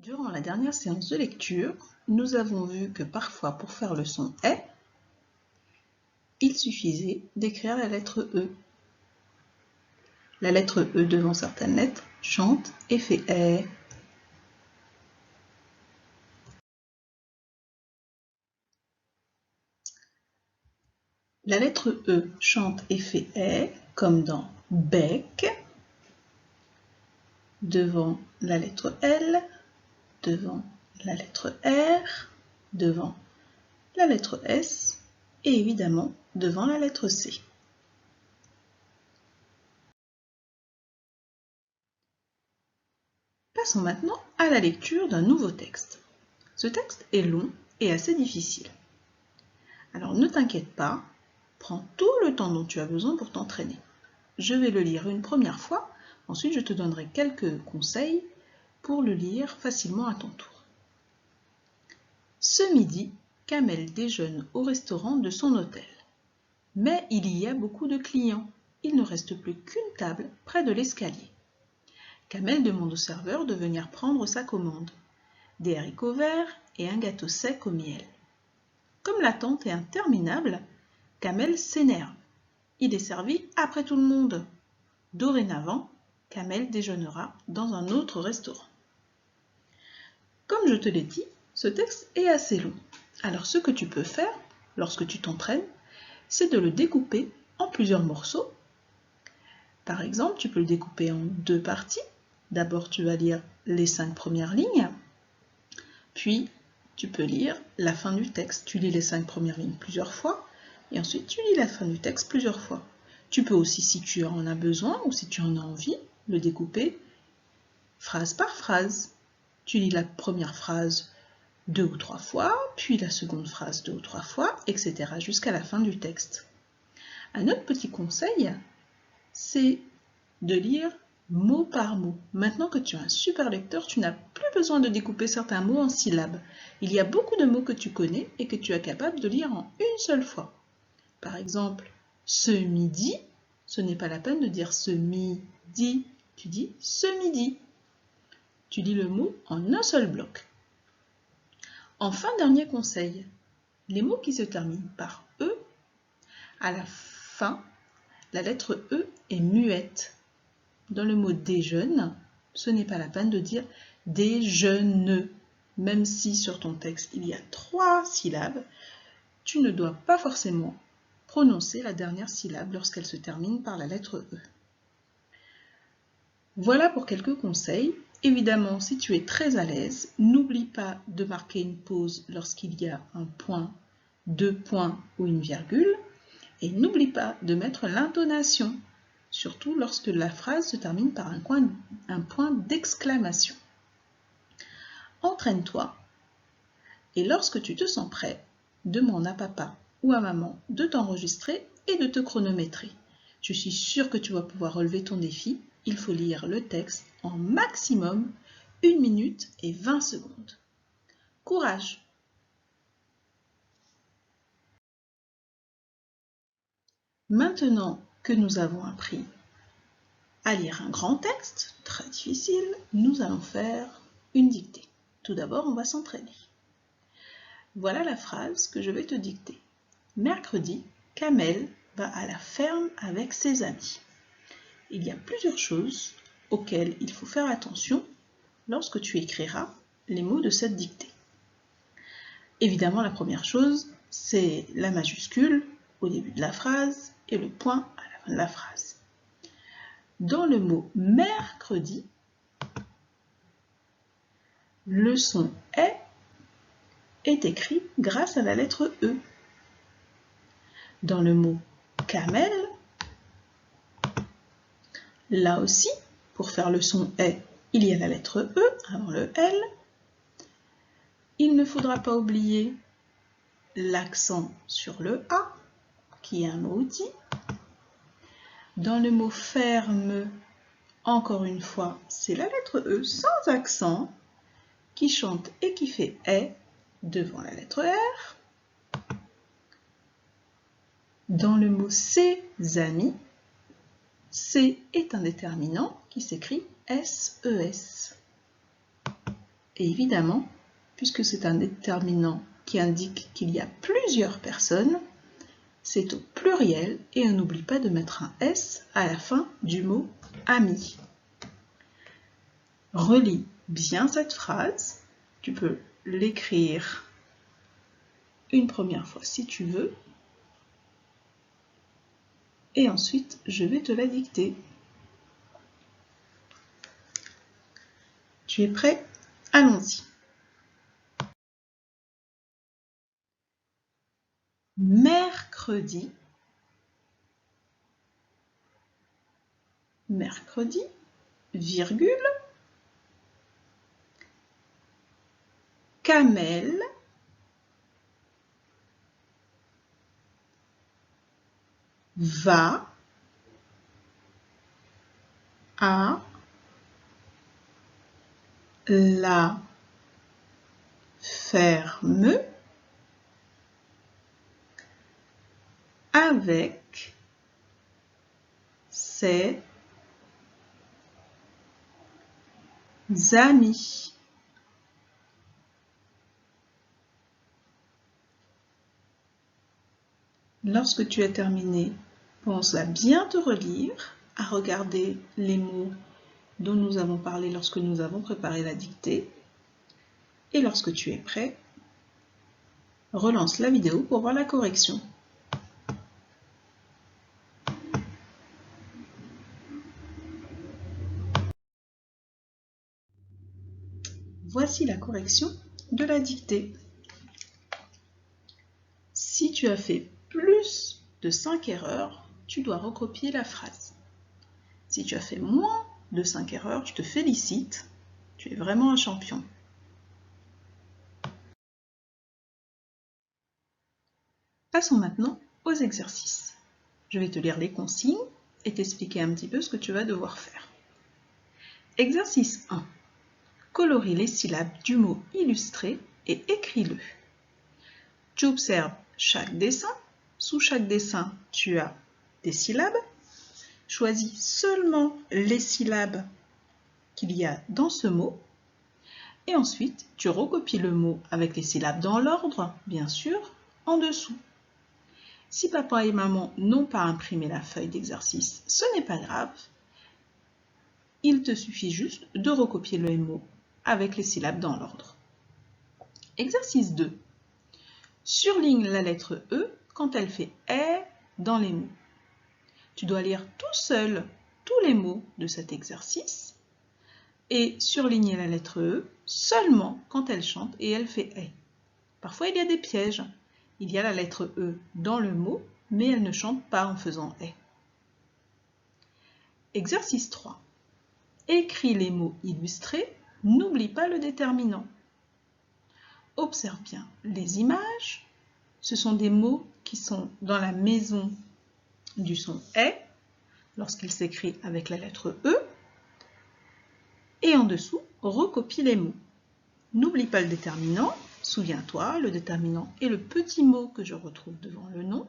Durant la dernière séance de lecture, nous avons vu que parfois pour faire le son « est », il suffisait d'écrire la lettre « e ». La lettre « e » devant certaines lettres chante et fait « est ». La lettre « e » chante et fait « est » comme dans « bec », devant la lettre « L », devant la lettre « R », devant la lettre « S » et évidemment devant la lettre « C ». Passons maintenant à la lecture d'un nouveau texte. Ce texte est long et assez difficile. Alors ne t'inquiète pas, prends tout le temps dont tu as besoin pour t'entraîner. Je vais le lire une première fois, ensuite je te donnerai quelques conseils pour le lire facilement à ton tour. Ce midi, Kamel déjeune au restaurant de son hôtel. Mais il y a beaucoup de clients. Il ne reste plus qu'une table près de l'escalier. Kamel demande au serveur de venir prendre sa commande. Des haricots verts et un gâteau sec au miel. Comme l'attente est interminable, Kamel s'énerve. Il est servi après tout le monde. Dorénavant, Kamel déjeunera dans un autre restaurant. Comme je te l'ai dit, ce texte est assez long. Alors ce que tu peux faire, lorsque tu t'entraînes, c'est de le découper en plusieurs morceaux. Par exemple, tu peux le découper en deux parties. D'abord, tu vas lire les 5 premières lignes, puis tu peux lire la fin du texte. Tu lis les 5 premières lignes plusieurs fois, et ensuite tu lis la fin du texte plusieurs fois. Tu peux aussi, si tu en as besoin ou si tu en as envie, le découper phrase par phrase. Tu lis la première phrase 2 ou 3 fois, puis la seconde phrase 2 ou 3 fois, etc. jusqu'à la fin du texte. Un autre petit conseil, c'est de lire mot par mot. Maintenant que tu es un super lecteur, tu n'as plus besoin de découper certains mots en syllabes. Il y a beaucoup de mots que tu connais et que tu es capable de lire en une seule fois. Par exemple, ce midi, ce n'est pas la peine de dire ce midi, tu dis ce midi. Tu lis le mot en un seul bloc. Enfin, dernier conseil, les mots qui se terminent par E, à la fin, la lettre E est muette. Dans le mot déjeune, ce n'est pas la peine de dire déjeune. Même si sur ton texte il y a 3 syllabes, tu ne dois pas forcément prononcer la dernière syllabe lorsqu'elle se termine par la lettre E. Voilà pour quelques conseils. Évidemment, si tu es très à l'aise, n'oublie pas de marquer une pause lorsqu'il y a un point, 2 points ou une virgule. Et n'oublie pas de mettre l'intonation, surtout lorsque la phrase se termine par un point d'exclamation. Entraîne-toi et lorsque tu te sens prêt, demande à papa ou à maman de t'enregistrer et de te chronométrer. Je suis sûre que tu vas pouvoir relever ton défi. Il faut lire le texte en maximum 1 minute et 20 secondes. Courage! Maintenant que nous avons appris à lire un grand texte, très difficile, nous allons faire une dictée. Tout d'abord, on va s'entraîner. Voilà la phrase que je vais te dicter. Mercredi, Kamel va à la ferme avec ses amis. Il y a plusieurs choses auxquelles il faut faire attention lorsque tu écriras les mots de cette dictée. Évidemment, la première chose, c'est la majuscule au début de la phrase et le point à la fin de la phrase. Dans le mot mercredi, le son est écrit grâce à la lettre E. Dans le mot camel, là aussi, pour faire le son il y a la lettre E avant le L. Il ne faudra pas oublier l'accent sur le A, qui est un mot outil. Dans le mot ferme, encore une fois, c'est la lettre E sans accent qui chante et qui fait devant la lettre R. Dans le mot ses amis, C est un déterminant qui s'écrit SES. Et évidemment, puisque c'est un déterminant qui indique qu'il y a plusieurs personnes, c'est au pluriel et on n'oublie pas de mettre un S à la fin du mot ami. Relis bien cette phrase. Tu peux l'écrire une première fois si tu veux. Et ensuite, je vais te la dicter. Tu es prêt? Allons-y. Mercredi, virgule, Kamel, va à la ferme avec ses amis. Lorsque tu as terminé, pense à bien te relire, à regarder les mots dont nous avons parlé lorsque nous avons préparé la dictée. Et lorsque tu es prêt, relance la vidéo pour voir la correction. Voici la correction de la dictée. Si tu as fait plus de 5 erreurs, tu dois recopier la phrase. Si tu as fait moins de 5 erreurs, je te félicite. Tu es vraiment un champion. Passons maintenant aux exercices. Je vais te lire les consignes et t'expliquer un petit peu ce que tu vas devoir faire. Exercice 1. Colorie les syllabes du mot illustré et écris-le. Tu observes chaque dessin. Sous chaque dessin, tu as des syllabes. Choisis seulement les syllabes qu'il y a dans ce mot. Et ensuite, tu recopies le mot avec les syllabes dans l'ordre, bien sûr, en dessous. Si papa et maman n'ont pas imprimé la feuille d'exercice, ce n'est pas grave. Il te suffit juste de recopier le mot avec les syllabes dans l'ordre. Exercice 2. Surligne la lettre E quand elle fait « est » dans les mots. Tu dois lire tout seul tous les mots de cet exercice et surligner la lettre E seulement quand elle chante et elle fait « est ». Parfois, il y a des pièges. Il y a la lettre E dans le mot, mais elle ne chante pas en faisant « est ». Exercice 3. Écris les mots illustrés, n'oublie pas le déterminant. Observe bien les images. Ce sont des mots qui sont dans la maison du son « est » lorsqu'il s'écrit avec la lettre E. Et en dessous, recopie les mots. N'oublie pas le déterminant. Souviens-toi, le déterminant est le petit mot que je retrouve devant le nom.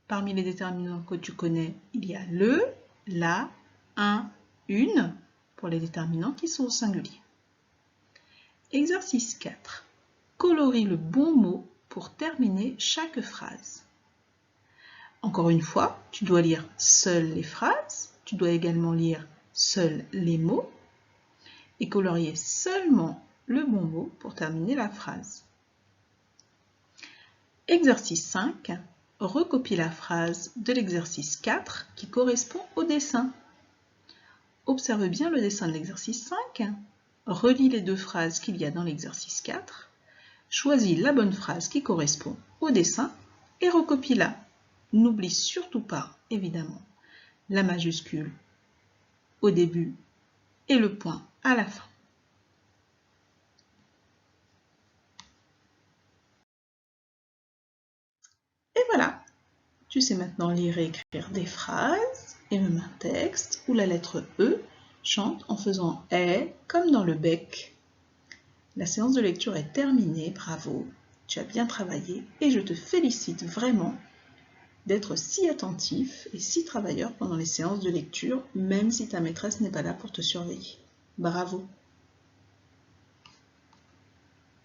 Parmi les déterminants que tu connais, il y a le, la, un, une, pour les déterminants qui sont au singulier. Exercice 4. Colorie le bon mot pour terminer chaque phrase. Encore une fois, tu dois lire seules les phrases, tu dois également lire seuls les mots et colorier seulement le bon mot pour terminer la phrase. Exercice 5. Recopie la phrase de l'exercice 4 qui correspond au dessin. Observe bien le dessin de l'exercice 5. Relis les deux phrases qu'il y a dans l'exercice 4. Choisis la bonne phrase qui correspond au dessin et recopie-la. N'oublie surtout pas, évidemment, la majuscule au début et le point à la fin. Et voilà, tu sais maintenant lire et écrire des phrases et même un texte où la lettre E chante en faisant « est » comme dans le bec. La séance de lecture est terminée, bravo, tu as bien travaillé et je te félicite vraiment d'être si attentif et si travailleur pendant les séances de lecture, même si ta maîtresse n'est pas là pour te surveiller. Bravo!